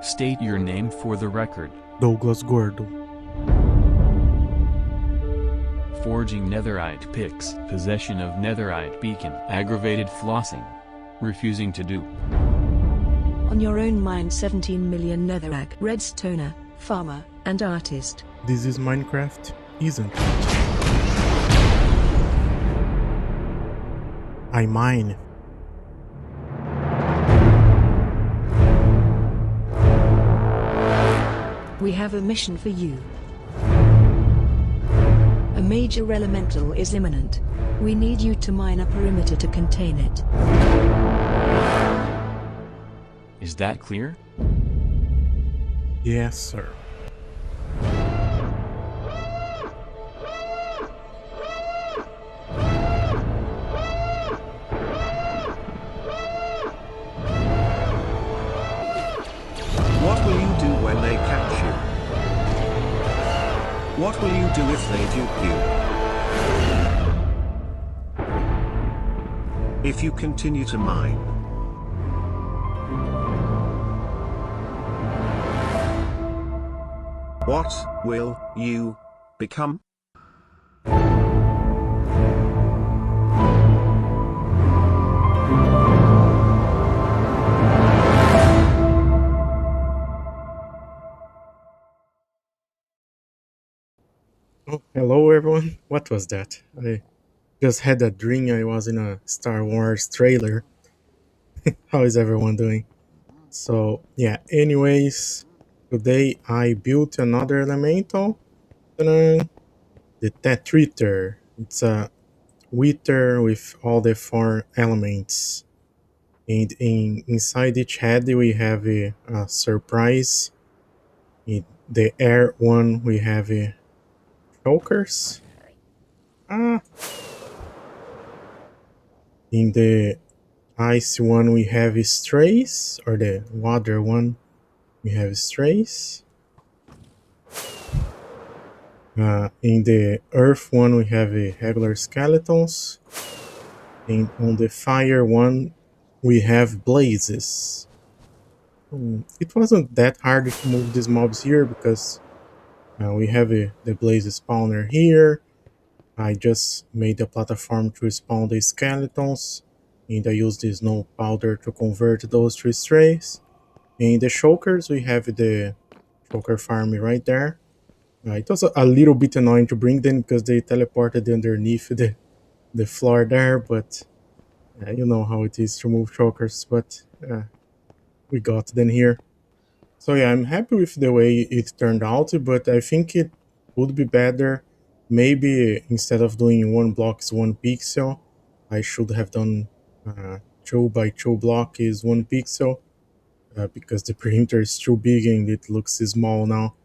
State your name for the record. Douglas Gordo. Forging netherite picks. Possession of netherite beacon. Aggravated flossing. Refusing to do. On your own mind 17 million netherrack. Redstoner, farmer, and artist. This is Minecraft, isn't it? I mine. We have a mission for you. A major elemental is imminent. We need you to mine a perimeter to contain it. Is that clear? Yes, sir. What will you do when they catch you? What will you do if they dupe you? If you continue to mine. What will you become? Oh, hello everyone. What was that? I just had a dream I was in a Star Wars trailer. How is everyone doing? So, yeah, anyways, today I built another elemental. Ta-da! The Tetrither. It's a wither with all the 4 elements. And inside each head we have a surprise. In the air one we have chokers. In the ice one we have strays, or the water one we have strays. In the earth one we have regular skeletons. And on the fire one we have blazes. It wasn't that hard to move these mobs here because we have the blaze spawner here. I just made a platform to spawn the skeletons, and I used the snow powder to convert those to strays. In the chokers we have the choker farm right there. It was a little bit annoying to bring them because they teleported underneath the floor there, but you know how it is to move chokers, but we got them here. So yeah, I'm happy with the way it turned out, but I think it would be better. Maybe instead of doing 1 block is 1 pixel, I should have done 2 by 2 block is 1 pixel, because the printer is too big and it looks small now.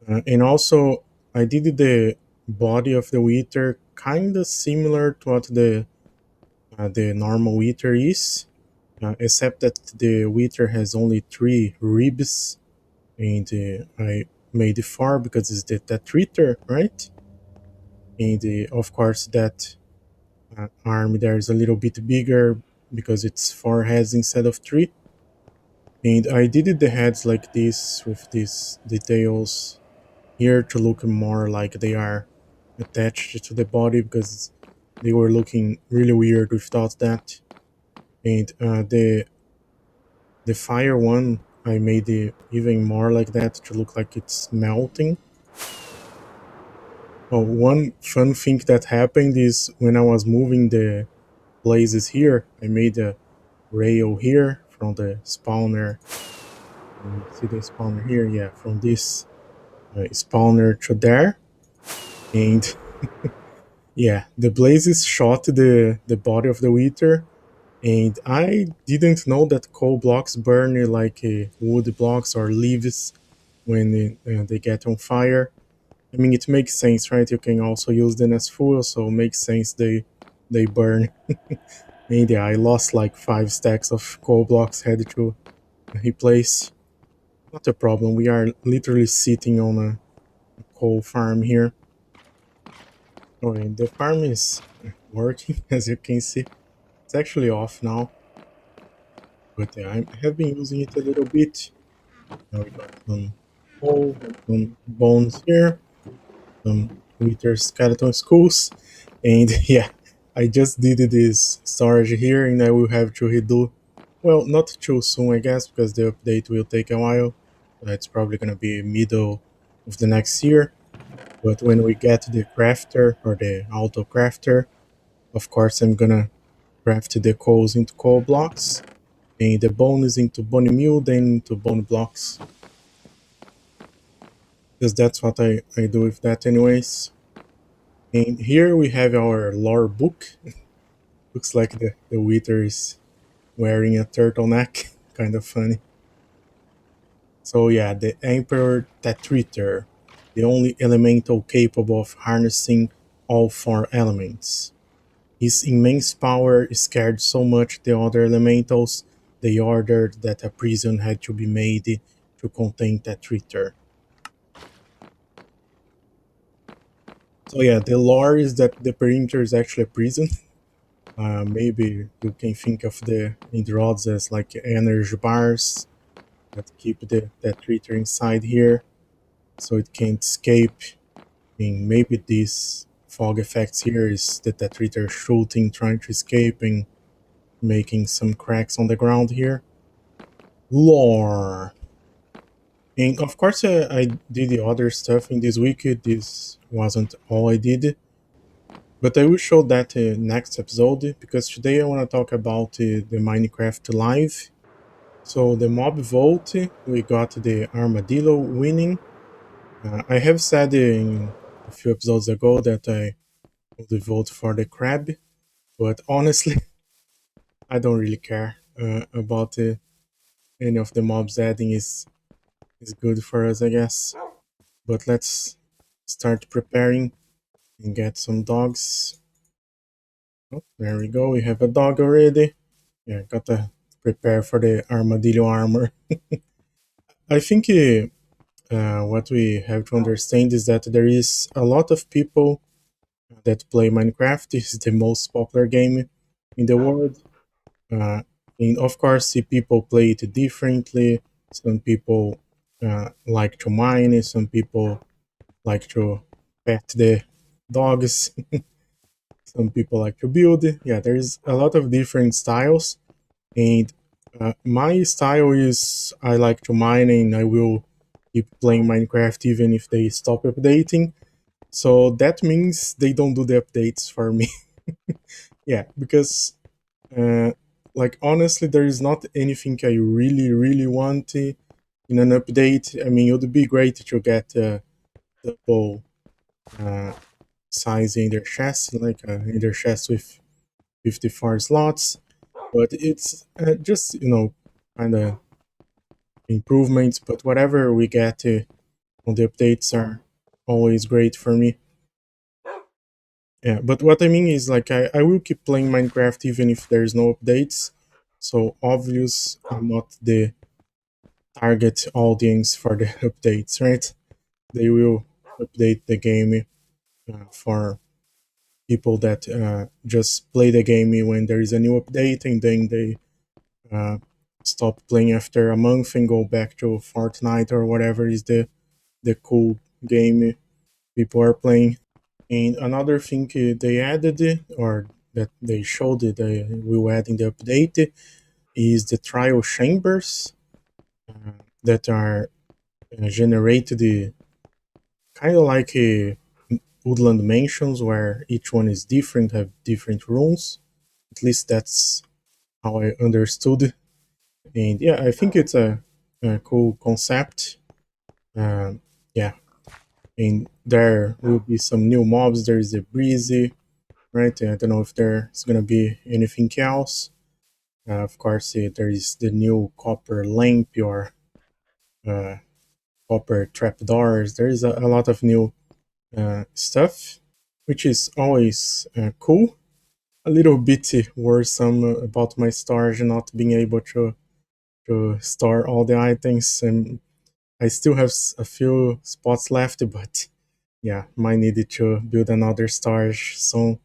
And also, I did the body of the wither kinda similar to what the normal wither is, except that the wither has only 3 ribs, and I made 4 because it's the Tetrither, right? And of course that arm there is a little bit bigger because it's 4 heads instead of 3. And I did the heads like this with these details here to look more like they are attached to the body, because they were looking really weird without that. And the fire one I made it even more like that to look like it's melting. Oh, one fun thing that happened is when I was moving the blazes here, I made a rail here from the spawner. See the spawner here? Yeah, from this spawner to there. And yeah, the blazes shot the body of the wither. And I didn't know that coal blocks burn like wood blocks or leaves when they get on fire. I mean, it makes sense, right? You can also use them as fuel, so it makes sense they burn. And yeah, I lost like 5 stacks of coal blocks, had to replace. Not a problem, we are literally sitting on a coal farm here. Oh, and the farm is working, as you can see. It's actually off now. but I have been using it a little bit. Now we got some coal and some bones here, some wither skeleton skulls, and yeah, I just did this storage here, and I will have to redo. Well, not too soon, I guess, because the update will take a while. It's probably gonna be middle of the next year. But when we get the crafter or the auto crafter, of course, I'm gonna craft the coals into coal blocks and the bone is into bone meal, then into bone blocks. Because that's what I do with that anyways. And here we have our lore book. Looks like the Wither is wearing a turtleneck. Kind of funny. So yeah, the Emperor Tetrither, the only elemental capable of harnessing all four elements. His immense power scared so much the other elementals, they ordered that a prison had to be made to contain Tetrither. So yeah, the lore is that the perimeter is actually a prison. Maybe you can think of the rods as like energy bars that keep that creature inside here, so it can't escape. And maybe these fog effects here is that creature shooting, trying to escape, and making some cracks on the ground here. Lore. And of course, I did the other stuff in this wiki. This wasn't all I did. But I will show that next episode because today I want to talk about the Minecraft Live. So the mob vote, we got the armadillo winning. I have said in a few episodes ago that I would vote for the crab, but honestly, I don't really care about any of the mobs adding is good for us, I guess. But let's start preparing and get some dogs. Oh, there we go. We have a dog already. Yeah, gotta prepare for the armadillo armor. I think what we have to understand is that there is a lot of people that play Minecraft. This is the most popular game in the world. Uh, and of course, see people play it differently. Some people like to mine, some people like to pet the dogs, some people like to build. Yeah, there's a lot of different styles. And my style is I like to mine and I will keep playing Minecraft even if they stop updating. So that means they don't do the updates for me. Yeah, because uh, like honestly, there is not anything I really want in an update. I mean, it would be great to get double uh, size in their chest, like in their chest with 54 slots. But it's just kind of improvements. But whatever we get on the updates are always great for me. Yeah, but what I mean is like I will keep playing Minecraft even if there's no updates. So obvious I'm not the target audience for the updates, right? They will update the game for people that just play the game when there is a new update and then they uh, stop playing after a month and go back to Fortnite or whatever is the cool game people are playing. And another thing they added or that they showed they will add in the update is the trial chambers that are generated kind of like woodland mansions where each one is different, have different rooms. At least that's how I understood. And yeah, I think it's a cool concept. Yeah, and there will be some new mobs. There is a breezy, right? I don't know if there's gonna be anything else. Of course, there is the new copper lamp or uh, copper trapdoors. There is a lot of new stuff, which is always cool. A little bit worrisome about my storage not being able to store all the items, and I still have a few spots left, but yeah, might need to build another storage soon.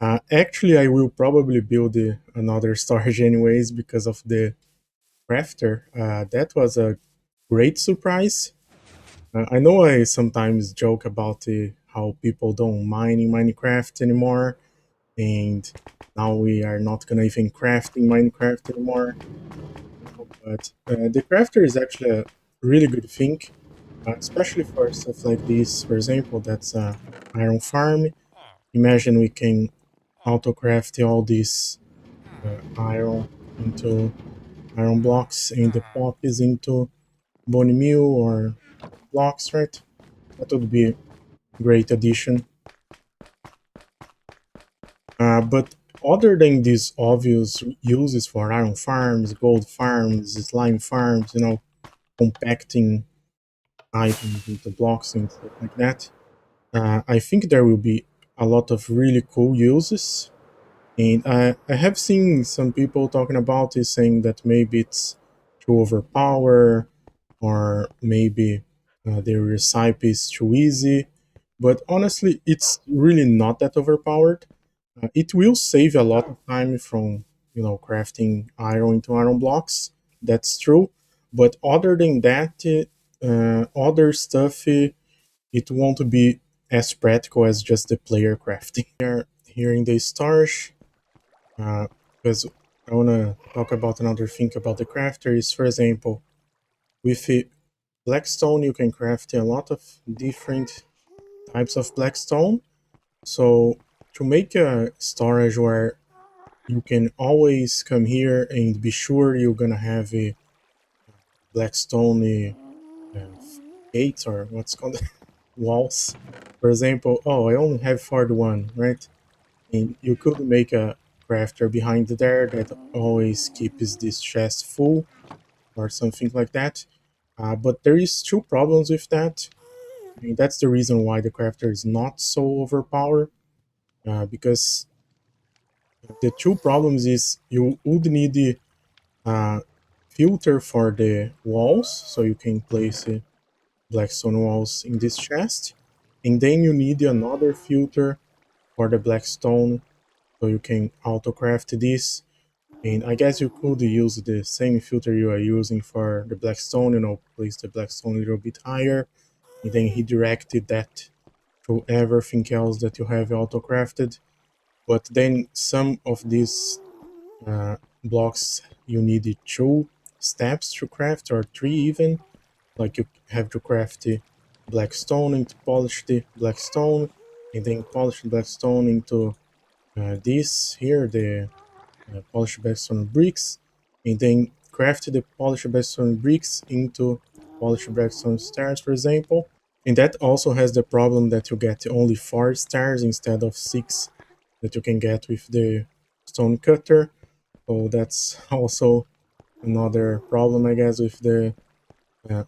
Actually, I will probably build another storage anyways because of the crafter. That was a great surprise. I know I sometimes joke about how people don't mine in Minecraft anymore, and now we are not gonna even craft in Minecraft anymore. But the crafter is actually a really good thing, especially for stuff like this. For example, that's a iron farm. Imagine we can auto craft all these iron into iron blocks and the pop is into bone meal or blocks, right? That would be a great addition. But other than these obvious uses for iron farms, gold farms, slime farms, compacting items into blocks and stuff like that, I think there will be a lot of really cool uses. And I have seen some people talking about it, saying that maybe it's too overpower, or maybe the recipe is too easy. But honestly, it's really not that overpowered. It will save a lot of time from crafting iron into iron blocks. That's true. But other than that, other stuff, it won't be as practical as just the player crafting. Here in the stars, because I want to talk about another thing about the crafter is, for example, with blackstone you can craft a lot of different types of blackstone. So to make a storage where you can always come here and be sure you're gonna have a blackstone gates, or what's called walls. For example, oh, I only have for the one, right? And you could make a crafter behind there that always keeps this chest full or something like that. But there is two problems with that. And that's the reason why the crafter is not so overpowered. Because the two problems is you would need the filter for the walls, so you can place blackstone walls in this chest. And then you need another filter for the blackstone, so you can auto craft this. And I guess you could use the same filter you are using for the blackstone, place the blackstone a little bit higher, and then redirect that to everything else that you have auto crafted. But then some of these blocks you need two steps to craft, or three even. Like you have to craft the blackstone and polish the blackstone, and then polish the blackstone into this here, the polished blackstone bricks, and then craft the polished blackstone bricks into polished blackstone stairs, for example. And that also has the problem that you get only 4 stars instead of 6 that you can get with the stone cutter. So that's also another problem, I guess, with the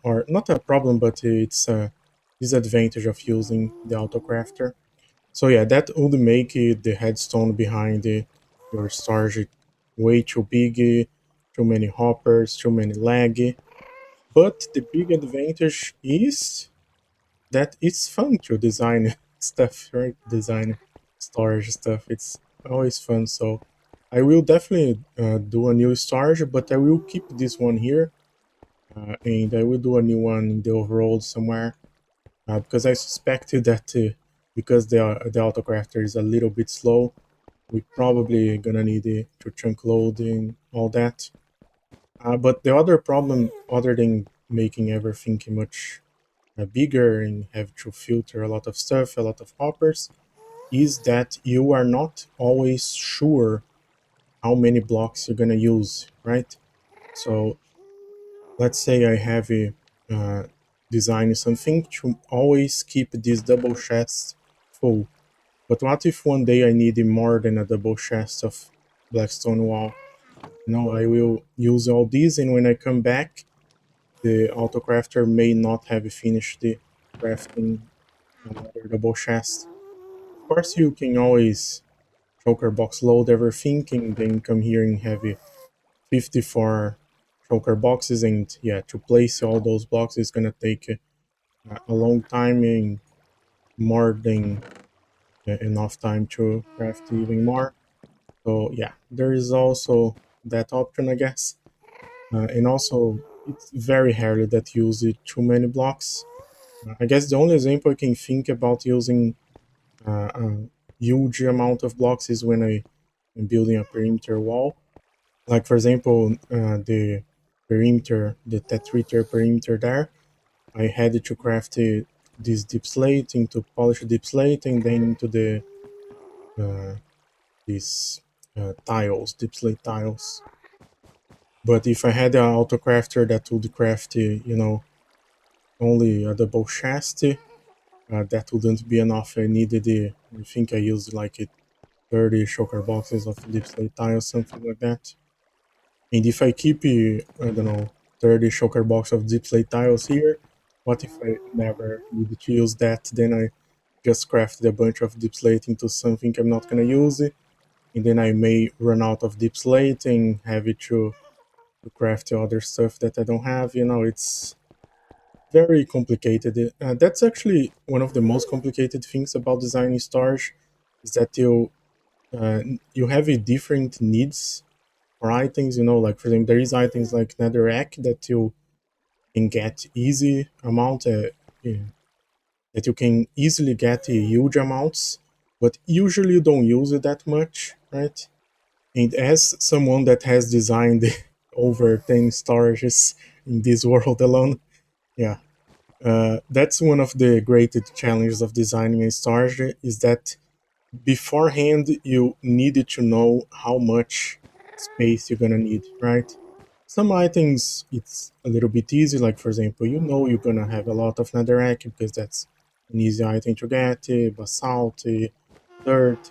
or not a problem, but it's a disadvantage of using the auto crafter. So yeah, that would make the headstone behind your storage way too big, too many hoppers, too many lag. But the big advantage is that it's fun to design stuff, right? Design storage stuff. It's always fun. So I will definitely do a new storage, but I will keep this one here, and I will do a new one in the overworld somewhere, because I suspected that because the autocrafter is a little bit slow, we probably gonna need to chunk load and all that. But the other problem, other than making everything much bigger and have to filter a lot of stuff, a lot of hoppers, is that you are not always sure how many blocks you're gonna use, right? So let's say I have a design something to always keep this double chest full. But what if one day I need more than a double chest of blackstone wall? I will use all these, and when I come back, the autocrafter may not have finished the crafting another double chest. Of course, you can always choker box load everything, and then come here and have 54 choker boxes, and yeah, to place all those blocks is gonna take a long time and more than enough time to craft even more. So yeah, there is also that option, I guess. And also, it's very rarely that you use too many blocks. I guess the only example I can think about using a huge amount of blocks is when I am building a perimeter wall. Like for example, the perimeter, the Tetrither perimeter there, I had to craft this deep slate into polished deep slate and then into uh, these tiles, deep slate tiles. But if I had an auto crafter that would craft, only a double chest, that wouldn't be enough. I needed, I think I used like 30 shulker boxes of deep slate tiles, something like that. And if I keep, I don't know, 30 shulker box of deep slate tiles here, what if I never need to use that? Then I just crafted a bunch of deep slate into something I'm not gonna use, and then I may run out of deep slate and have it to craft other stuff that I don't have. It's very complicated. That's actually one of the most complicated things about designing storage, is that uh, you have different needs for items. Like for example, there is items like netherrack that you can get easy amount, yeah, that you can easily get huge amounts, but usually you don't use it that much, right? And as someone that has designed over 10 storages in this world alone, yeah, that's one of the greatest challenges of designing a storage, is that beforehand you needed to know how much space you're gonna need, right? Some items it's a little bit easy, like for example, you're gonna have a lot of netherrack because that's an easy item to get, basalt, dirt,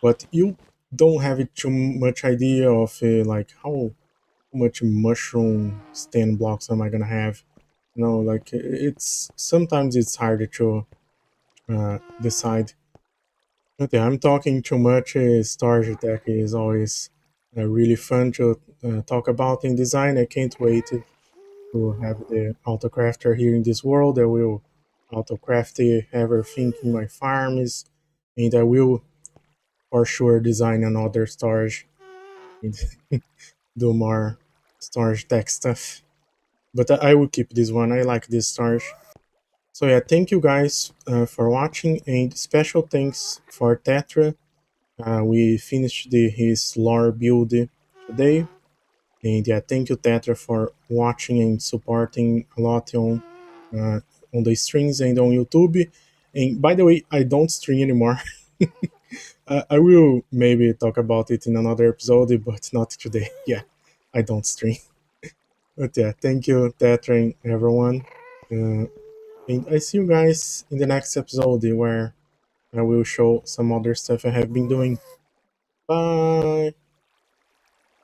but you don't have too much idea of like how much mushroom stand blocks am I gonna have. Like it's sometimes it's harder to decide. Okay, I'm talking too much. Storage tech is always really fun to talk about in design. I can't wait to have the autocrafter here in this world. I will autocraft everything in my farms, and I will for sure design another storage and do more storage tech stuff. But I will keep this one. I like this storage. So yeah, thank you guys for watching, and special thanks for Tetra. We finished his lore build today, and yeah, thank you Tetra for watching and supporting a lot on the streams and on YouTube. And by the way, I don't stream anymore. I will maybe talk about it in another episode, but not today. Yeah, I don't stream. But yeah, thank you Tetra and everyone. And I see you guys in the next episode where I will show some other stuff I have been doing. Bye!